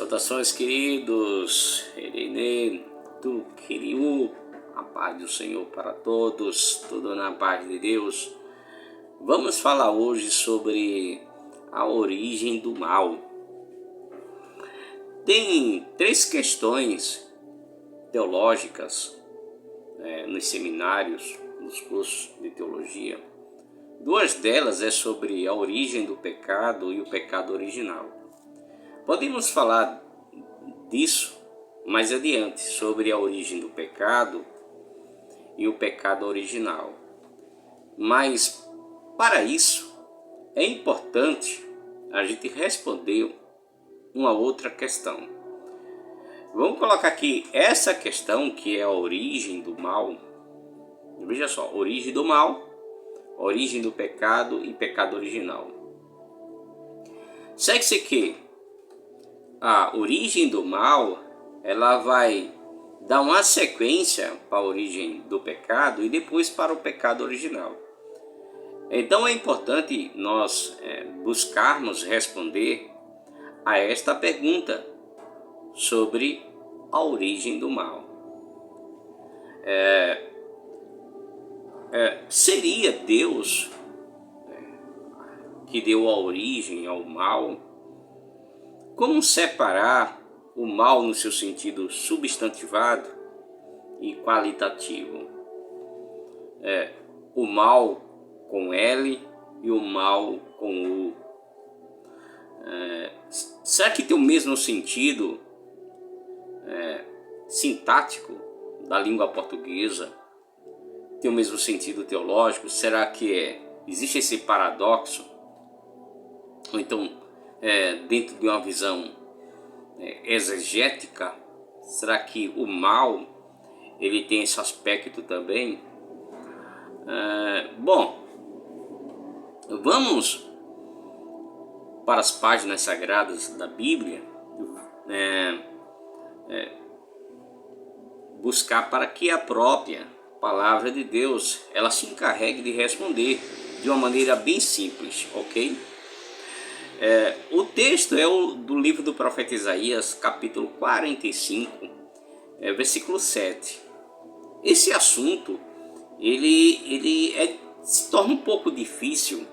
Saudações, queridos, Erenê, Tu, Kiriu, a paz do Senhor para todos, tudo na paz de Deus. Vamos falar hoje sobre a origem do mal. Tem três questões teológicas nos seminários, nos cursos de teologia. Duas delas é sobre a origem do pecado e o pecado original. Podemos falar disso mais adiante, sobre a origem do pecado e o pecado original. Mas, para isso, é importante a gente responder uma outra questão. Vamos colocar aqui essa questão, que é a origem do mal. Veja só, origem do mal, origem do pecado e pecado original. Segue-se que a origem do mal, ela vai dar uma sequência para a origem do pecado e depois para o pecado original. Então é importante nós buscarmos responder a esta pergunta sobre a origem do mal. Seria Deus que deu a origem ao mal? Como separar o mal no seu sentido substantivado e qualitativo? O mal com L e o mal com U. Será que tem o mesmo sentido sintático da língua portuguesa? Tem o mesmo sentido teológico? Será que existe esse paradoxo? Ou então, dentro de uma visão exegética, será que o mal ele tem esse aspecto também? Bom, vamos para as páginas sagradas da Bíblia, buscar para que a própria palavra de Deus ela se encarregue de responder de uma maneira bem simples, ok? O texto é do livro do profeta Isaías, capítulo 45, versículo 7. Esse assunto ele se torna um pouco difícil,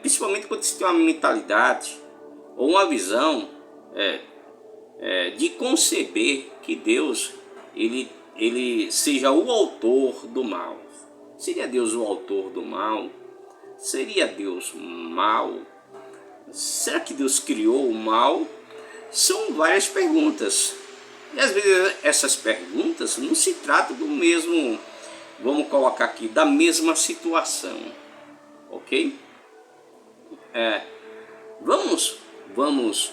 principalmente quando se tem uma mentalidade ou uma visão de conceber que Deus ele seja o autor do mal. Seria Deus o autor do mal? Seria Deus mal? Será que Deus criou o mal? São várias perguntas. E às vezes essas perguntas não se tratam do mesmo, vamos colocar aqui, da mesma situação. Ok? Vamos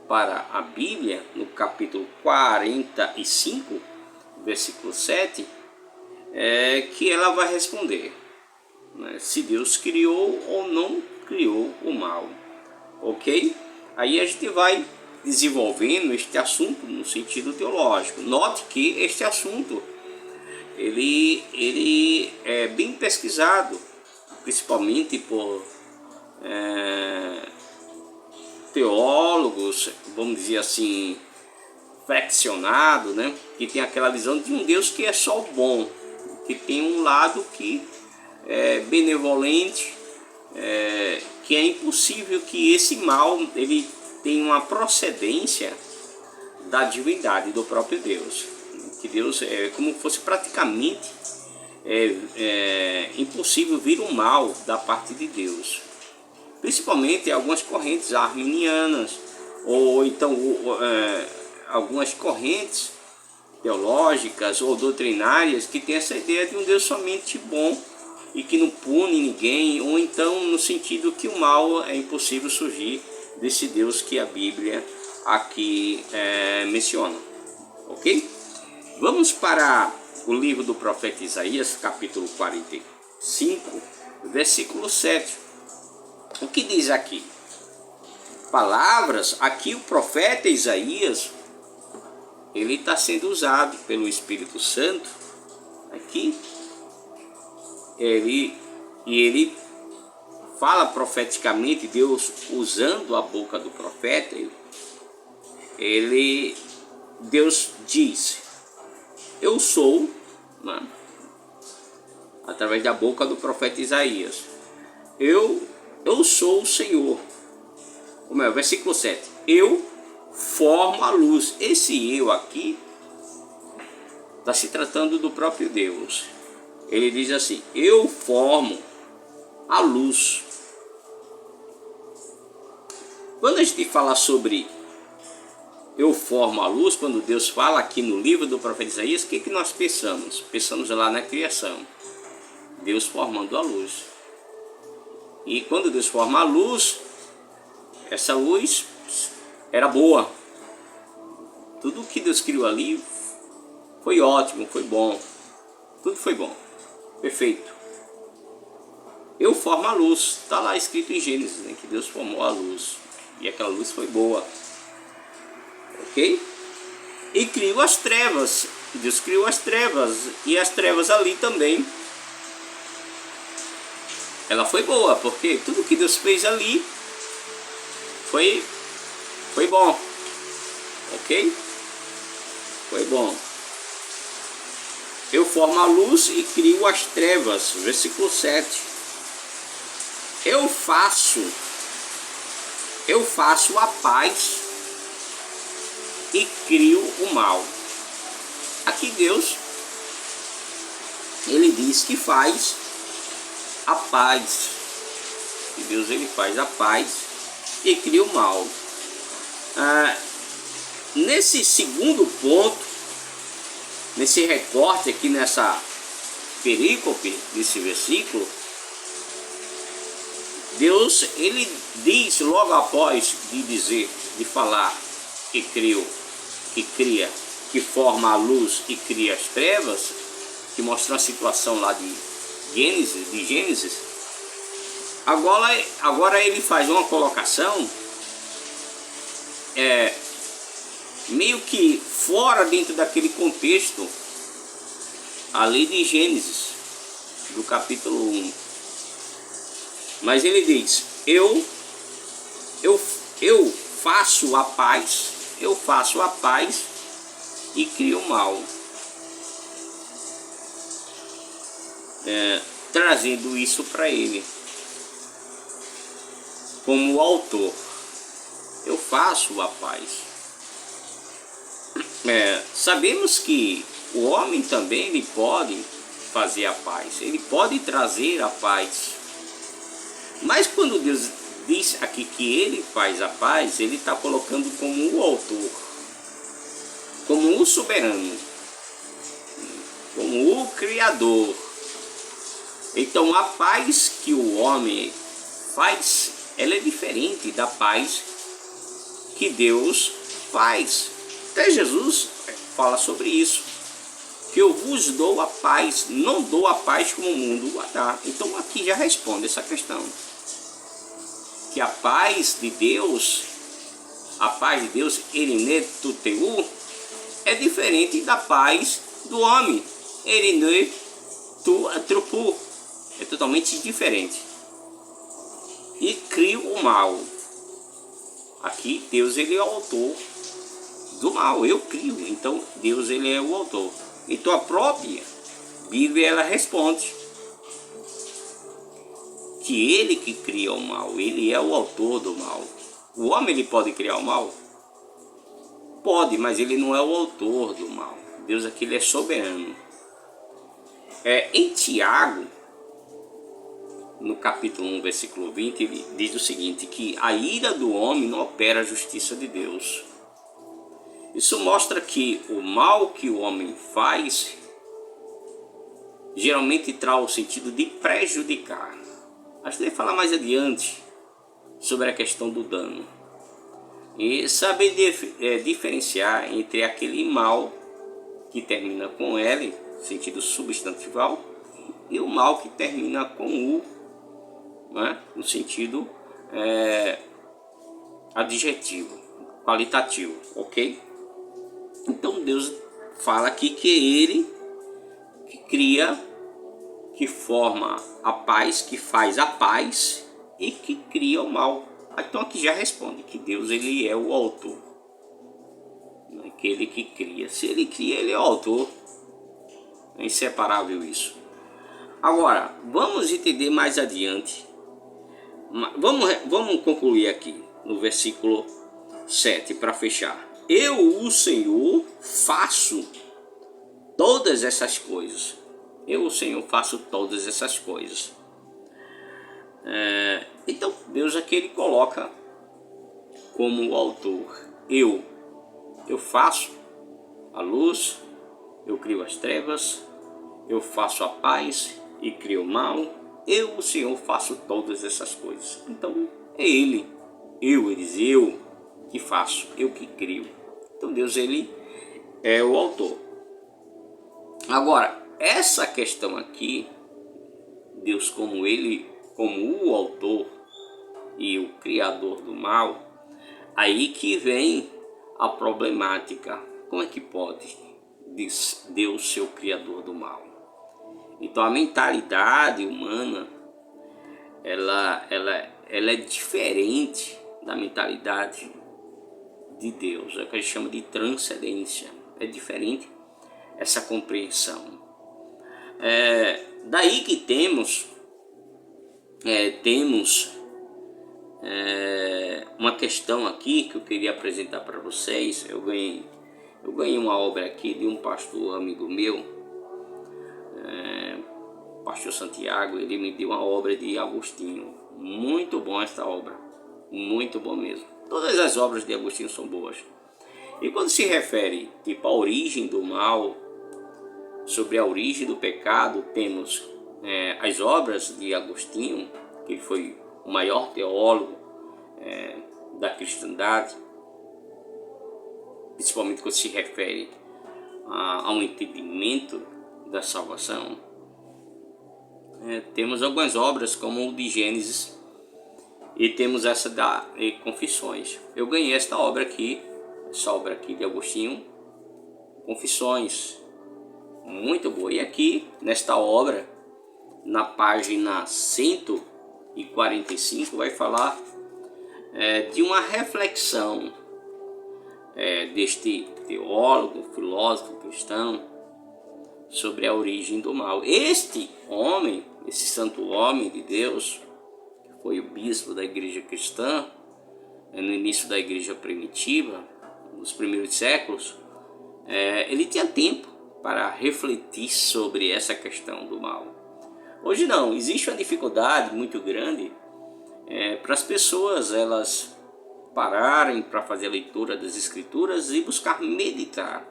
para a Bíblia, no capítulo 45, versículo 7, que ela vai responder se Deus criou ou não criou o mal. Ok? Aí a gente vai desenvolvendo este assunto no sentido teológico. Note que este assunto ele é bem pesquisado, principalmente por teólogos, vamos dizer assim, flexionados, que tem aquela visão de um Deus que é só o bom, que tem um lado que é benevolente, que é impossível que esse mal ele tenha uma procedência da divindade do próprio Deus, que Deus é como fosse praticamente impossível vir um mal da parte de Deus, principalmente algumas correntes arminianas ou então algumas correntes teológicas ou doutrinárias que têm essa ideia de um Deus somente bom e que não pune ninguém, ou então no sentido que o mal é impossível surgir desse Deus que a Bíblia aqui menciona, ok? Vamos para o livro do profeta Isaías, capítulo 45, versículo 7. O que diz aqui? Palavras, aqui o profeta Isaías, ele está sendo usado pelo Espírito Santo, aqui, ele fala profeticamente, Deus usando a boca do profeta, Deus diz, eu sou, né? Através da boca do profeta Isaías, eu sou o Senhor. Como é? Versículo 7, eu formo a luz. Esse eu aqui está se tratando do próprio Deus. Ele diz assim, eu formo a luz. Quando a gente fala sobre eu formo a luz, quando Deus fala aqui no livro do profeta Isaías, o que nós pensamos? Pensamos lá na criação, Deus formando a luz. E quando Deus forma a luz, essa luz era boa. Tudo que Deus criou ali foi ótimo, foi bom. Tudo foi bom, perfeito. Eu formo a luz, está lá escrito em Gênesis, né, que Deus formou a luz. E aquela luz foi boa. Ok? E criou as trevas. Deus criou as trevas. E as trevas ali também. Ela foi boa, porque tudo que Deus fez ali foi bom. Ok? Foi bom. Eu formo a luz e crio as trevas. Versículo 7. Eu faço a paz e crio o mal. Aqui Deus, ele diz que faz a paz. Que Deus, ele faz a paz e cria o mal. Nesse segundo ponto, nesse recorte aqui, nessa perícope desse versículo, Deus, ele diz logo após de falar que criou, que cria, que forma a luz e cria as trevas, que mostra a situação lá de Gênesis. Agora ele faz uma colocação meio que fora dentro daquele contexto ali de Gênesis, do capítulo 1. Mas ele diz, eu faço a paz, e crio o mal. Trazendo isso para ele como autor. Eu faço a paz. Sabemos que o homem também ele pode fazer a paz, ele pode trazer a paz. Mas quando Deus diz aqui que ele faz a paz, ele está colocando como o autor, como o soberano, como o criador. Então a paz que o homem faz, ela é diferente da paz que Deus faz. Até Jesus fala sobre isso, que eu vos dou a paz, não dou a paz como o mundo a dá. Então aqui já responde essa questão, que a paz de Deus, Erine tuteu, é diferente da paz do homem, Erine tu atrupu, é totalmente diferente. E cria o mal. Aqui Deus, ele é o autor do mal, eu crio, então Deus, ele é o autor. Então a própria Bíblia, ela responde que ele que cria o mal, ele é o autor do mal. O homem, ele pode criar o mal? Pode, mas ele não é o autor do mal. Deus aqui, ele é soberano. Em Tiago, no capítulo 1, versículo 20, ele diz o seguinte, que a ira do homem não opera a justiça de Deus. Isso mostra que o mal que o homem faz geralmente traz o sentido de prejudicar. A gente vai falar mais adiante sobre a questão do dano. E saber diferenciar entre aquele mal que termina com L, sentido substantival, e o mal que termina com U, né, no sentido adjetivo, qualitativo, ok? Então Deus fala aqui que é ele que cria, que forma a paz, que faz a paz e que cria o mal. Então aqui já responde que Deus, ele é o autor. aquele que cria. Se ele cria, ele é o autor. É inseparável isso. Agora, vamos entender mais adiante. Vamos concluir aqui no versículo 7 para fechar. Eu, o Senhor, faço todas essas coisas. Eu, o Senhor, faço todas essas coisas. Então, Deus aqui ele coloca como o autor. Eu faço a luz, eu crio as trevas, eu faço a paz e crio o mal. Eu, o Senhor, faço todas essas coisas. Então, é Ele. Ele diz, eu que faço, eu que crio. Então, Deus, Ele é o autor. Agora, essa questão aqui, Deus como Ele, como o autor e o criador do mal, aí que vem a problemática. Como é que pode Deus ser o criador do mal? Então a mentalidade humana ela é diferente da mentalidade de Deus. É o que a gente chama de transcendência. É diferente essa compreensão. Daí que temos uma questão aqui que eu queria apresentar para vocês. Eu ganhei uma obra aqui de um pastor amigo meu, pastor Santiago. Ele me deu uma obra de Agostinho. Muito bom esta obra, muito bom mesmo. Todas as obras de Agostinho são boas. E quando se refere tipo à origem do mal, sobre a origem do pecado, temos as obras de Agostinho, que ele foi o maior teólogo da cristandade, principalmente quando se refere ao entendimento da salvação. Temos algumas obras como o de Gênesis e temos essa da Confissões. Eu ganhei essa obra aqui de Agostinho, Confissões, muito boa. E aqui nesta obra, na página 145, vai falar de uma reflexão deste teólogo, filósofo cristão, sobre a origem do mal. Este homem, esse santo homem de Deus, que foi o bispo da igreja cristã, no início da igreja primitiva, nos primeiros séculos, ele tinha tempo para refletir sobre essa questão do mal. Hoje não, existe uma dificuldade muito grande para as pessoas elas pararem para fazer a leitura das escrituras e buscar meditar.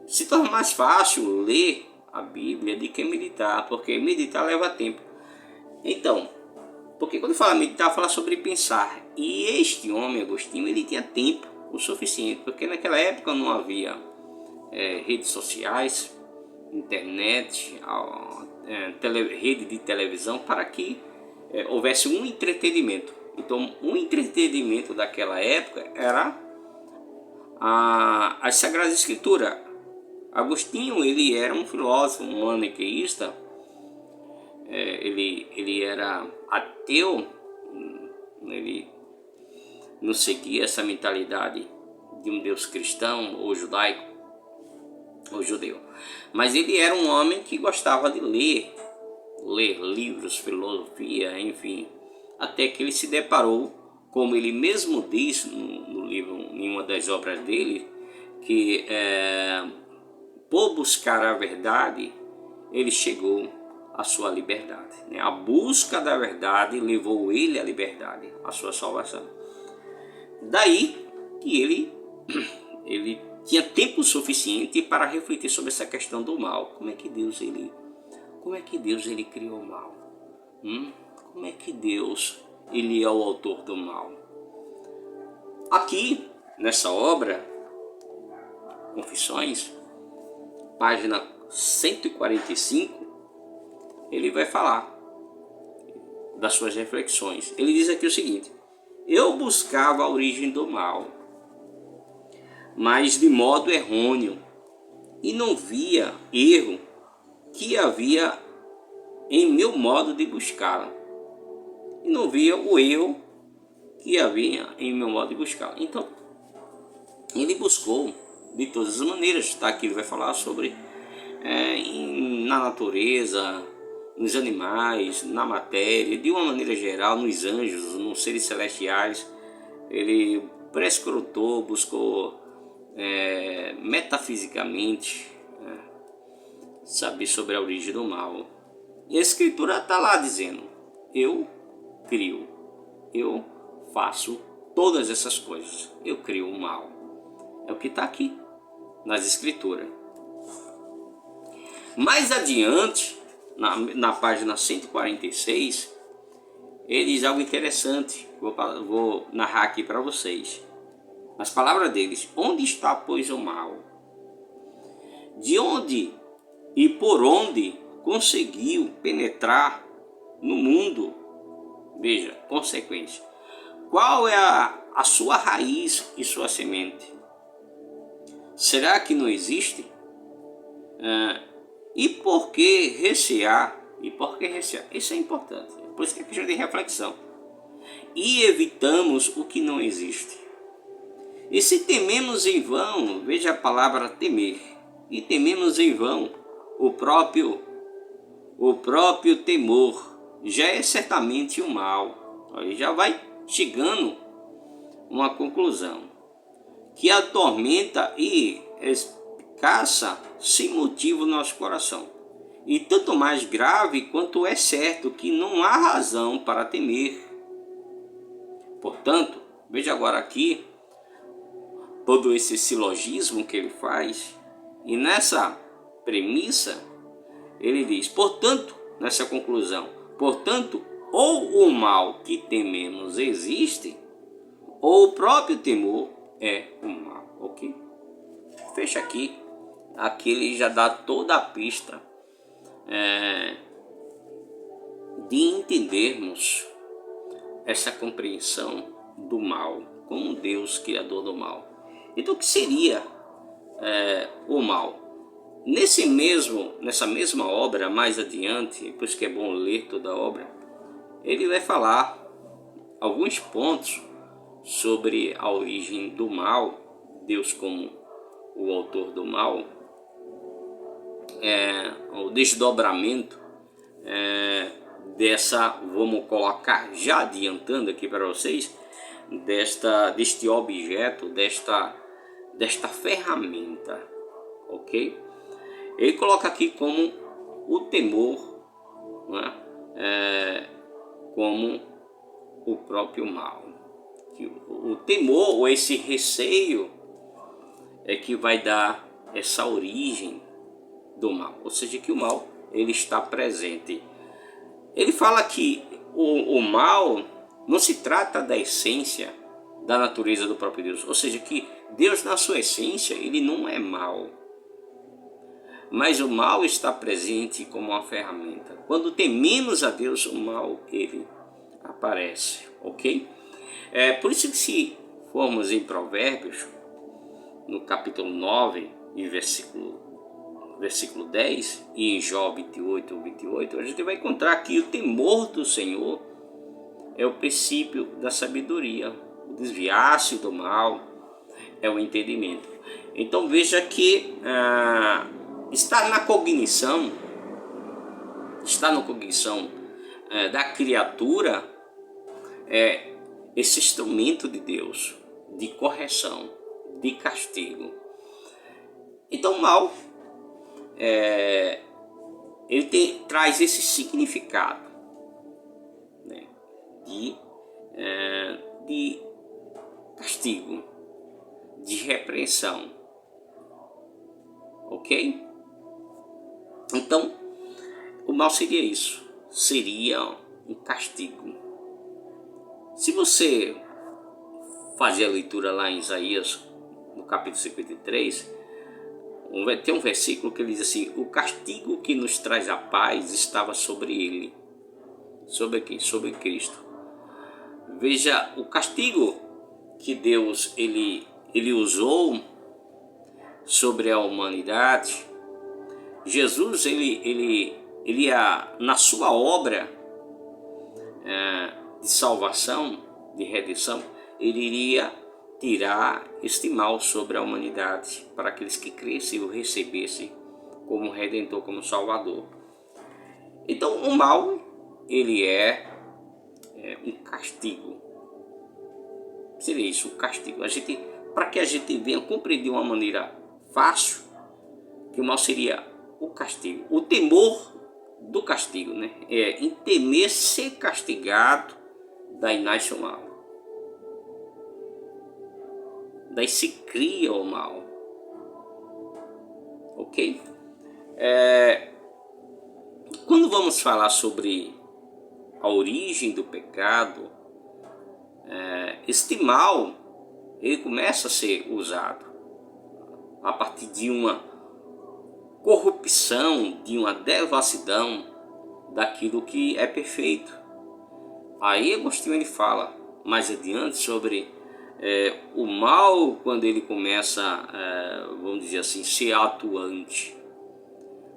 Se torna mais fácil ler a Bíblia do que meditar, porque meditar leva tempo. Então, porque quando fala meditar, fala sobre pensar. E este homem, Agostinho, ele tinha tempo o suficiente, porque naquela época não havia redes sociais, internet, rede de televisão, para que houvesse um entretenimento. Então, um entretenimento daquela época era a Sagrada Escritura. Agostinho, ele era um filósofo, um maniqueísta, ele era ateu, ele não seguia essa mentalidade de um Deus cristão ou judaico ou judeu, mas ele era um homem que gostava de ler livros, filosofia, enfim, até que ele se deparou, como ele mesmo diz no livro, em uma das obras dele, que por buscar a verdade, ele chegou à sua liberdade. A busca da verdade levou ele à liberdade, à sua salvação. Daí que ele tinha tempo suficiente para refletir sobre essa questão do mal. Como é que Deus ele criou o mal? Como é que Deus ele é o autor do mal? Aqui nessa obra Confissões, página 145, ele vai falar das suas reflexões. Ele diz aqui o seguinte: eu buscava a origem do mal, mas de modo errôneo, e não via erro que havia em meu modo de buscá-la. E não via o erro que havia em meu modo de buscá-la. Então, Ele buscou de todas as maneiras, tá? Aqui ele vai falar sobre na natureza, nos animais, na matéria, de uma maneira geral, nos anjos, nos seres celestiais. Ele prescrutou, buscou metafisicamente saber sobre a origem do mal. E a escritura está lá dizendo: eu crio, eu faço todas essas coisas, eu crio o mal. É o que está aqui nas escrituras. Mais adiante, na página 146, ele diz algo interessante. Vou narrar aqui para vocês. As palavras deles: onde está, pois, o mal? De onde e por onde conseguiu penetrar no mundo? Veja, consequência. Qual é a sua raiz e sua semente? Será que não existe? E por que recear? E por que recear? Isso é importante. Por isso que é questão de reflexão. E evitamos o que não existe. E se tememos em vão, veja a palavra temer. E tememos em vão, o próprio temor já é certamente o mal. Aí já vai chegando uma conclusão. Que atormenta e caça sem motivo nosso coração. E tanto mais grave quanto é certo que não há razão para temer. Portanto, veja agora aqui todo esse silogismo que ele faz. E nessa premissa, ele diz, portanto, nessa conclusão, portanto, ou o mal que tememos existe, ou o próprio temor é o mal, ok? Fecha aqui. Aqui ele já dá toda a pista de entendermos essa compreensão do mal, como Deus criador do mal. Então, o que seria o mal? Nessa mesma obra, mais adiante, por isso que é bom ler toda a obra, ele vai falar alguns pontos sobre a origem do mal, Deus como o autor do mal, o desdobramento vamos colocar, já adiantando aqui para vocês, deste objeto, desta ferramenta, ok? Ele coloca aqui como o temor, como o próprio mal. Que o temor, ou esse receio, é que vai dar essa origem do mal. Ou seja, que o mal ele está presente. Ele fala que o mal não se trata da essência da natureza do próprio Deus. Ou seja, que Deus, na sua essência, ele não é mal. Mas o mal está presente como uma ferramenta. Quando tememos a Deus, o mal ele aparece, ok? Por isso que se formos em Provérbios, no capítulo 9 e versículo 10, e em Jó 28, a gente vai encontrar que o temor do Senhor é o princípio da sabedoria. O desviar-se do mal é o entendimento. Então veja que está na cognição da criatura esse instrumento de Deus, de correção, de castigo. Então o mal ele traz esse significado, né, de castigo, de repreensão, ok? Então o mal seria isso, seria um castigo. Se você fazer a leitura lá em Isaías, no capítulo 53, tem um versículo que diz assim: o castigo que nos traz a paz estava sobre ele. Sobre quem? Sobre Cristo. Veja, o castigo que Deus ele usou sobre a humanidade, Jesus ele na sua obra de salvação, de redenção, ele iria tirar este mal sobre a humanidade, para aqueles que crescem e o recebessem como Redentor, como Salvador. Então o mal, ele é um castigo. Seria isso, o castigo. Para que a gente venha compreender de uma maneira fácil, que o mal seria o castigo. O temor do castigo, né? Em temer ser castigado, daí nasce o mal. Daí se cria o mal. Ok? Quando vamos falar sobre a origem do pecado, este mal, ele começa a ser usado a partir de uma corrupção, de uma devassidão daquilo que é perfeito. Aí Agostinho ele fala mais adiante sobre o mal quando ele começa, vamos dizer assim, ser atuante.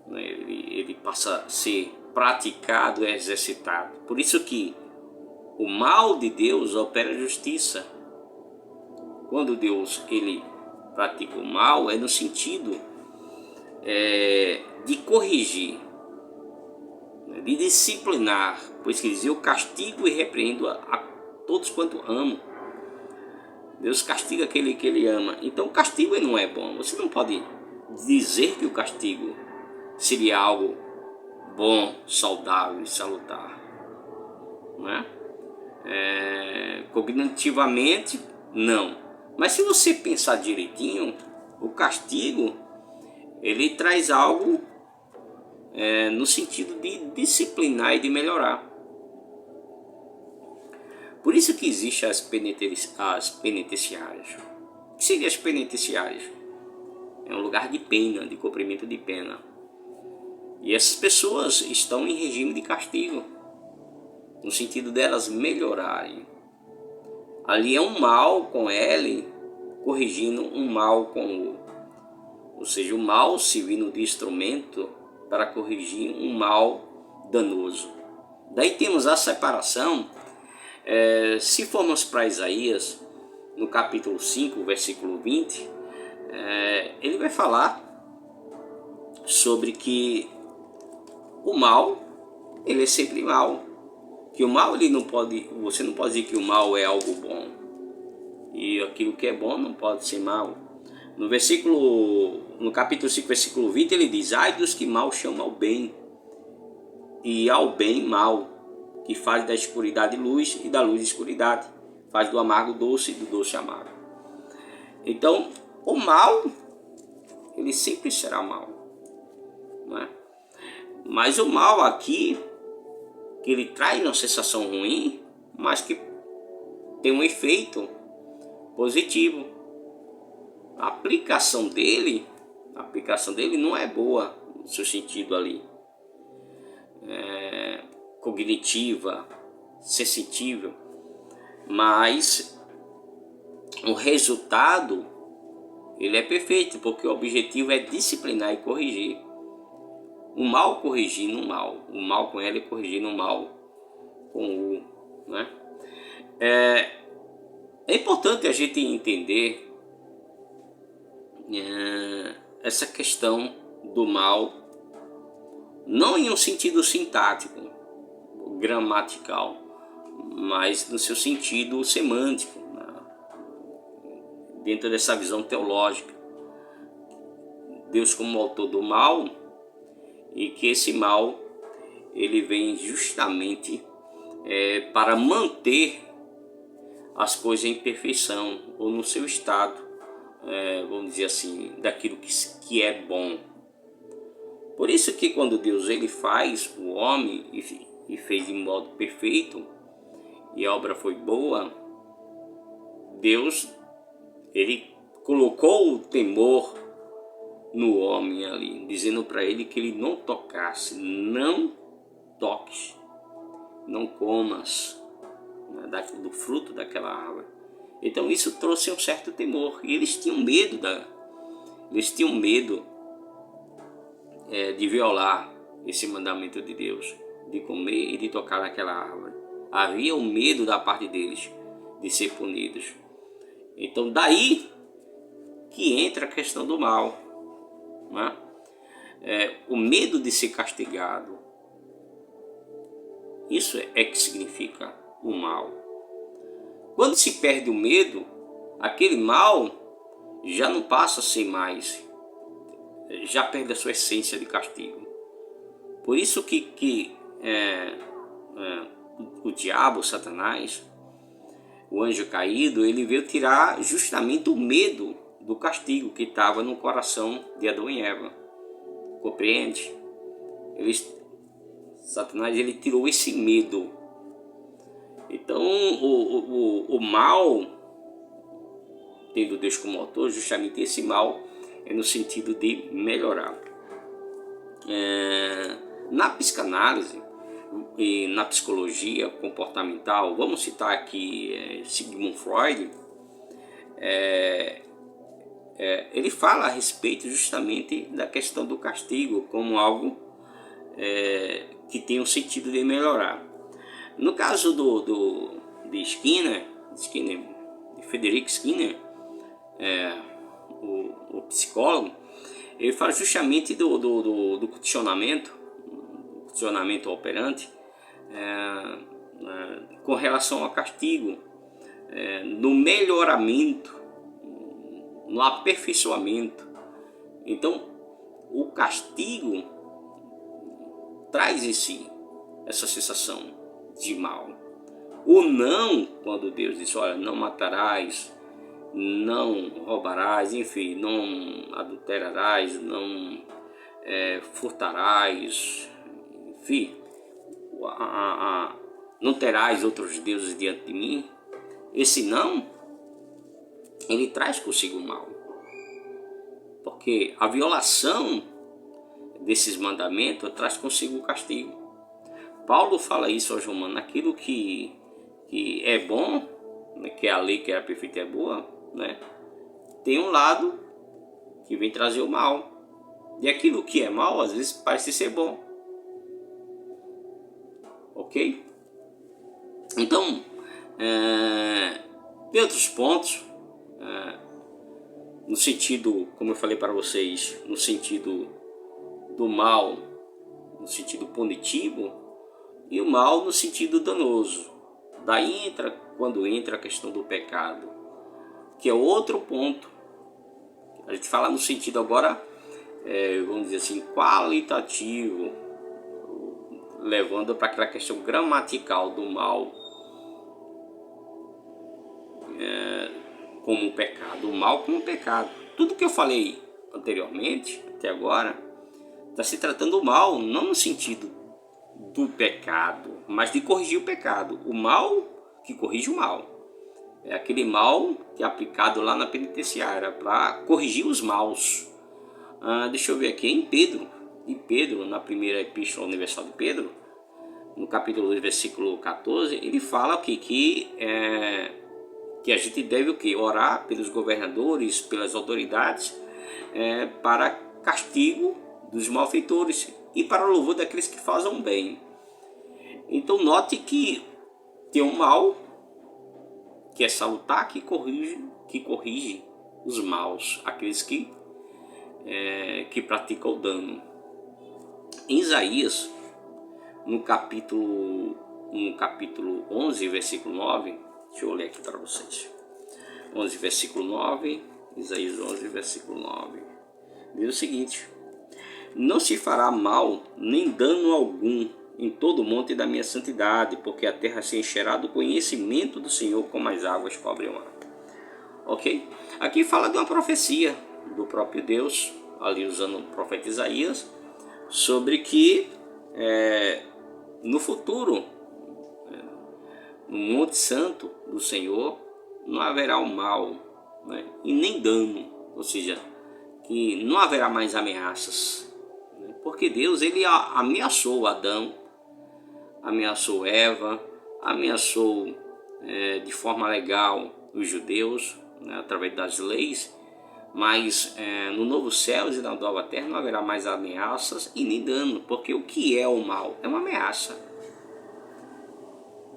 Né? Ele passa a ser praticado, exercitado. Por isso que o mal de Deus opera a justiça. Quando Deus ele pratica o mal, é no sentido de corrigir, de disciplinar, pois que diz, eu castigo e repreendo a todos quanto amo. Deus castiga aquele que ele ama. Então o castigo ele não é bom. Você não pode dizer que o castigo seria algo bom, saudável e salutar, né? Cognitivamente não, mas se você pensar direitinho, o castigo ele traz algo no sentido de disciplinar e de melhorar. Por isso que existem as penitenciárias. O que seriam as penitenciárias? É um lugar de pena, de cumprimento de pena. E essas pessoas estão em regime de castigo, no sentido delas melhorarem. Ali é um mal com ele, corrigindo um mal com o. Ou seja, o mal servindo de instrumento para corrigir um mal danoso. Daí temos a separação. Se formos para Isaías, no capítulo 5, versículo 20, ele vai falar sobre que o mal, ele é sempre mal. Que o mal, você não pode dizer que o mal é algo bom. E aquilo que é bom não pode ser mal. No capítulo 5, versículo 20, ele diz, ai dos que mal chamam ao bem, e ao bem mal, que faz da escuridade luz e da luz escuridade, faz do amargo doce e do doce amargo. Então, o mal, ele sempre será mal, não é? Mas o mal aqui, que ele traz uma sensação ruim, mas que tem um efeito positivo. A aplicação dele não é boa no seu sentido ali, cognitiva, sensitiva, mas o resultado ele é perfeito, porque o objetivo é disciplinar e corrigir. O mal corrigindo o mal com ela e corrigindo o mal com o, né? É importante a gente entender essa questão do mal, não em um sentido sintático, gramatical, mas no seu sentido semântico, né? Dentro dessa visão teológica. Deus como autor do mal, e que esse mal ele vem justamente para manter as coisas em perfeição ou no seu estado, vamos dizer assim, daquilo que é bom. Por isso que quando Deus ele faz o homem e fez de modo perfeito e a obra foi boa, Deus ele colocou o temor no homem ali, dizendo para ele que ele não tocasse, não toques, não comas, né, do fruto daquela árvore. Então isso trouxe um certo temor, e eles tinham medo de violar esse mandamento de Deus, de comer e de tocar naquela árvore. Havia um medo da parte deles de ser punidos. Então daí que entra a questão do mal, né? O medo de ser castigado, isso é que significa o mal. Quando se perde o medo, aquele mal já não passa a ser mais, já perde a sua essência de castigo. Por isso que o diabo, Satanás, o anjo caído, ele veio tirar justamente o medo do castigo que estava no coração de Adão e Eva. Compreende? Satanás, ele tirou esse medo. Então o mal, tendo Deus como autor, justamente esse mal é no sentido de melhorar. Na psicanálise e na psicologia comportamental, vamos citar aqui Sigmund Freud, ele fala a respeito justamente da questão do castigo como algo que tem um sentido de melhorar. No caso de Skinner, de Frederick Skinner, o psicólogo, ele fala justamente do condicionamento operante com relação ao castigo, no melhoramento, no aperfeiçoamento. Então, o castigo traz em si essa sensação de mal. O não, quando Deus diz, olha, não matarás, não roubarás, enfim, não adulterarás, não furtarás, enfim, não terás outros deuses diante de mim. Esse não, ele traz consigo o mal, porque a violação desses mandamentos traz consigo o castigo. Paulo fala isso aos Romanos: aquilo que é bom, né, que é a lei, que é a perfeita e é boa, né, tem um lado que vem trazer o mal, e aquilo que é mal às vezes parece ser bom. Ok? Então, tem outros pontos, no sentido, como eu falei para vocês, no sentido do mal, no sentido punitivo, e o mal no sentido danoso. Daí quando entra a questão do pecado, que é outro ponto. A gente fala no sentido agora, vamos dizer assim, qualitativo, levando para aquela questão gramatical do mal como um pecado, o mal como um pecado. Tudo que eu falei anteriormente, até agora, está se tratando do mal, não no sentido do pecado, mas de corrigir o pecado. O mal que corrige o mal. É aquele mal que é aplicado lá na penitenciária para corrigir os maus. Deixa eu ver aqui, em Pedro, na primeira epístola universal de Pedro, no capítulo 2, versículo 14, ele fala que a gente deve o quê? Orar pelos governadores, pelas autoridades, para castigo dos malfeitores e para o louvor daqueles que fazem o bem. Então note que tem um mal que é salutar, que corrige os maus, aqueles que praticam o dano. Em Isaías, no capítulo 11, versículo 9, deixa eu ler aqui para vocês. 11, versículo 9, Isaías 11, versículo 9, diz o seguinte: não se fará mal nem dano algum em todo o monte da minha santidade, porque a terra se encherá do conhecimento do Senhor como as águas cobrem o mar. Ok? Aqui fala de uma profecia do próprio Deus, ali usando o profeta Isaías, sobre que no futuro, no Monte Santo do Senhor, não haverá o mal, né, e nem dano, ou seja, que não haverá mais ameaças, né, porque Deus ele ameaçou Adão, ameaçou Eva, ameaçou de forma legal os judeus, né, através das leis, mas no novo céu e na nova terra não haverá mais ameaças e nem dano, porque o que é o mal? É uma ameaça.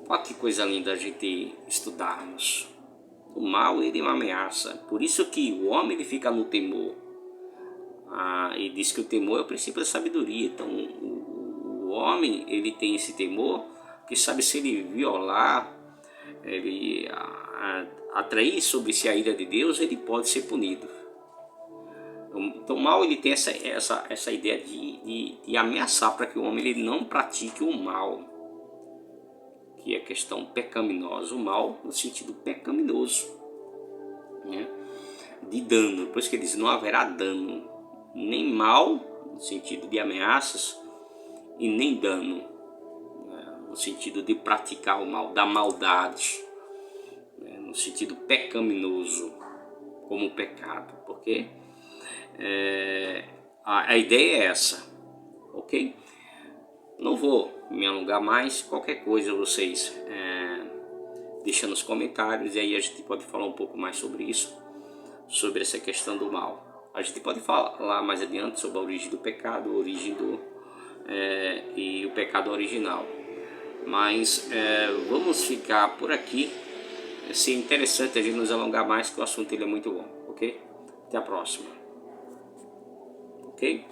Olha que coisa linda a gente estudarmos. O mal, ele é uma ameaça. Por isso que o homem, ele fica no temor. E diz que o temor é o princípio da sabedoria. Então o homem, ele tem esse temor, que sabe, se ele violar, ele atrair sobre si a ira de Deus, ele pode ser punido. Então o mal, ele tem essa ideia de ameaçar para que o homem, ele não pratique o mal, que é a questão pecaminosa. O mal no sentido pecaminoso, né? De dano. Por isso que ele diz, não haverá dano, nem mal no sentido de ameaças, e nem dano, né? No sentido de praticar o mal, da maldade, né? No sentido pecaminoso, como o pecado. Porque a ideia é essa, ok? Não vou me alongar mais. Qualquer coisa vocês deixam nos comentários, e aí a gente pode falar um pouco mais sobre isso, sobre essa questão do mal. A gente pode falar mais adiante sobre a origem do pecado, a origem e o pecado original. Mas vamos ficar por aqui. É interessante a gente nos alongar mais, que o assunto ele é muito bom, ok? Até a próxima, ok?